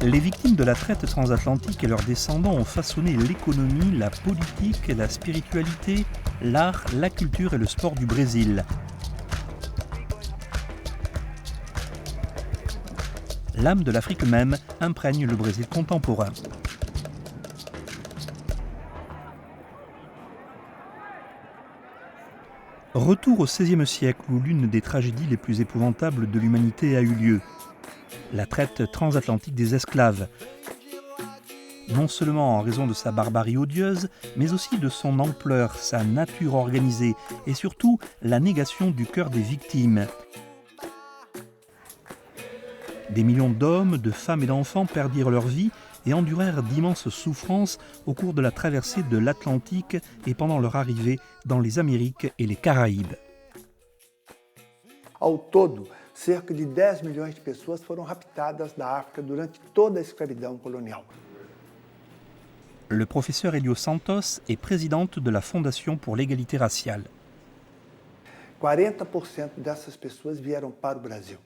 Les victimes de la traite transatlantique et leurs descendants ont façonné l'économie, la politique, la spiritualité, l'art, la culture et le sport du Brésil. L'âme de l'Afrique même imprègne le Brésil contemporain. Retour au XVIe siècle où l'une des tragédies les plus épouvantables de l'humanité a eu lieu. La traite transatlantique des esclaves. Non seulement en raison de sa barbarie odieuse, mais aussi de son ampleur, sa nature organisée et surtout la négation du cœur des victimes. Des millions d'hommes, de femmes et d'enfants perdirent leur vie et endurèrent d'immenses souffrances au cours de la traversée de l'Atlantique et pendant leur arrivée dans les Amériques et les Caraïbes. Ao todo, cerca de 10 milhões de pessoas foram raptadas da África durante toda a escravidão colonial. Le professeur Elio Santos est présidente de la Fondation pour l'égalité raciale. 40% dessas pessoas vieram para o Brasil.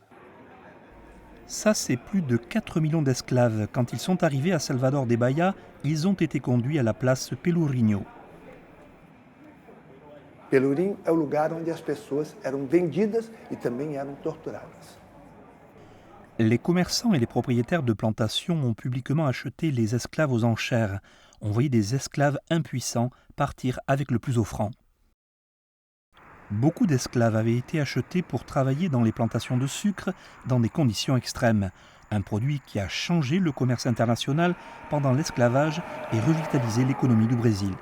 Ça, c'est plus de 4 millions d'esclaves. Quand ils sont arrivés à Salvador de Bahia, ils ont été conduits à la place Pelourinho. Pelourinho é o lugar onde as pessoas eram vendidas e também eram torturadas. Les commerçants et les propriétaires de plantations ont publiquement acheté les esclaves aux enchères. On voyait des esclaves impuissants partir avec le plus offrant. Beaucoup d'esclaves avaient été achetés pour travailler dans les plantations de sucre dans des conditions extrêmes. Un produit qui a changé le commerce international pendant l'esclavage et revitalisé l'économie du Brésil.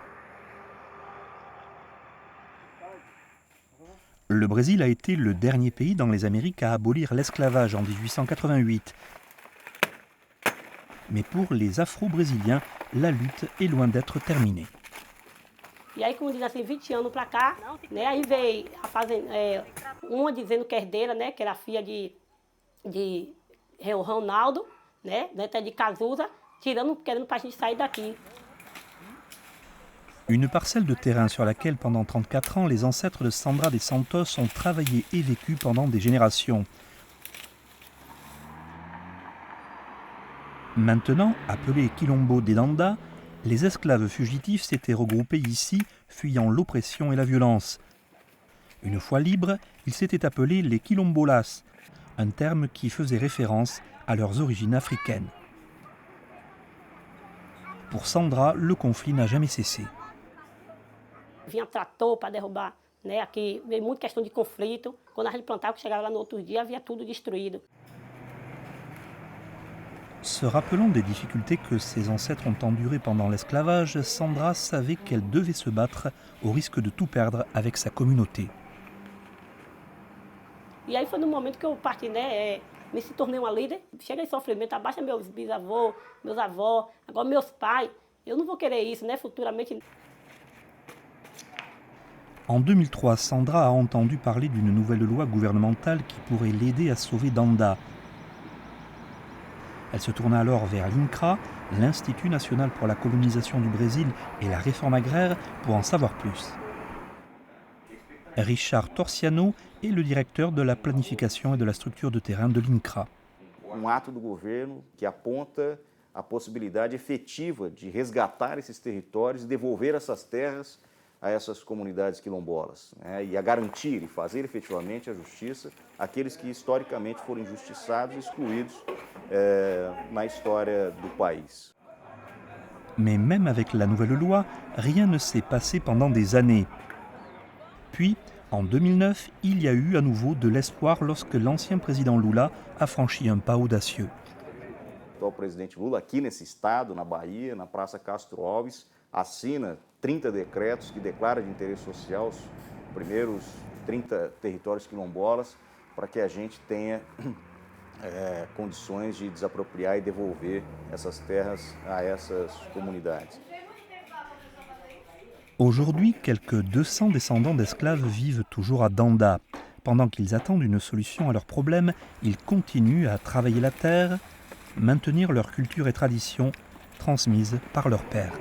Le Brésil a été le dernier pays dans les Amériques à abolir l'esclavage en 1888. Mais pour les Afro-Brésiliens, la lutte est loin d'être terminée. E aí, como diz assim, 20 anos para cá, né, aí veio uma dizendo que é herdeira, né, que era filha de Ronaldo, né, neta de Cazuza, querendo para a gente sair daqui. Une parcelle de terrain sur laquelle, pendant 34 ans, les ancêtres de Sandra dos Santos ont travaillé et vécu pendant des générations. Maintenant, appelés Quilombo de Danda, les esclaves fugitifs s'étaient regroupés ici, fuyant l'oppression et la violence. Une fois libres, ils s'étaient appelés les Quilombolas, un terme qui faisait référence à leurs origines africaines. Pour Sandra, le conflit n'a jamais cessé. Vinha trator para derrubar, né, aqui, veio muita questão de conflito. Quando a gente plantava, que chegava lá no outro dia, havia tudo destruído. Se rappelant des difficultés que ses ancêtres ont endurées pendant l'esclavage, Sandra savait qu'elle devait se battre au risque de tout perdre avec sa communauté. E aí foi no momento que eu parti, né, me se tornei uma líder. Chega em sofrimento, abaixa meus bisavôs, meus avós, agora meus pais. Eu não vou querer isso, né, futuramente. En 2003, Sandra a entendu parler d'une nouvelle loi gouvernementale qui pourrait l'aider à sauver Danda. Elle se tourna alors vers l'INCRA, l'Institut national pour la colonisation du Brésil et la réforme agraire, pour en savoir plus. Richard Torciano est le directeur de la planification et de la structure de terrain de l'INCRA. Ato do governo que aponta a possibilidade efetiva de resgatar esses territórios e devolver essas terras a essas comunidades quilombolas, né, e a garantir e fazer efetivamente a justiça àqueles que historicamente foram injustiçados e excluídos na história do país. Mais même avec la nouvelle loi, rien ne s'est passé pendant des années. Puis, en 2009, il y a eu à nouveau de l'espoir lorsque l'ancien président Lula a franchi un pas audacieux. O presidente Lula, aqui nesse estado, na Bahia, na Praça Castro Alves, assina 30 decretos que declaram de interesse social os primeiros 30 territórios quilombolas para que a gente tenha condições de desapropriar e devolver essas terras a essas comunidades. Aujourd'hui, quelques 200 descendants d'esclaves vivent toujours à Danda. Pendant qu'ils attendent une solution à leurs problèmes, ils continuent à travailler la terre, maintenir leur culture et tradition transmises par leurs pères.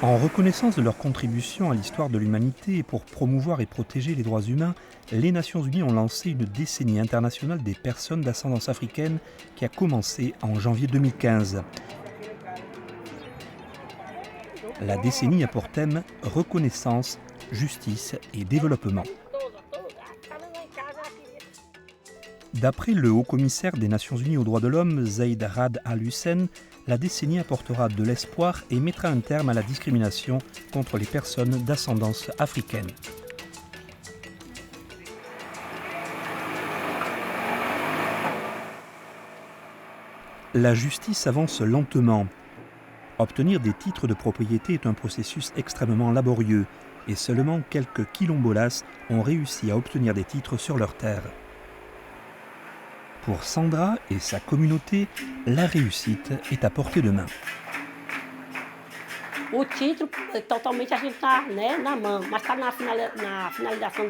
En reconnaissance de leur contribution à l'histoire de l'humanité et pour promouvoir et protéger les droits humains, les Nations Unies ont lancé une décennie internationale des personnes d'ascendance africaine qui a commencé en janvier 2015. La décennie a pour thème reconnaissance, justice et développement. D'après le haut-commissaire des Nations Unies aux droits de l'homme, Zeid Ra'ad Al-Hussein, la décennie apportera de l'espoir et mettra un terme à la discrimination contre les personnes d'ascendance africaine. La justice avance lentement. Obtenir des titres de propriété est un processus extrêmement laborieux et seulement quelques quilombolas ont réussi à obtenir des titres sur leurs terres. Pour Sandra et sa communauté, la réussite est à portée de main. O título, totalmente a gente está, né, na mão, mas está na finalização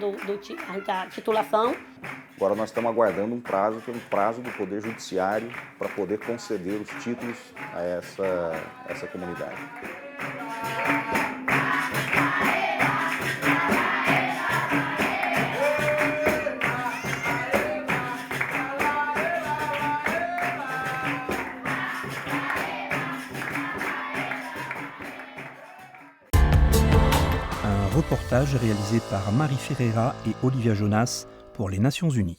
da titulação. Agora nós estamos aguardando um prazo do Poder Judiciário para poder conceder os títulos a essa comunidade. Un reportage réalisé par Marie Ferreira et Olivia Jonas pour les Nations Unies.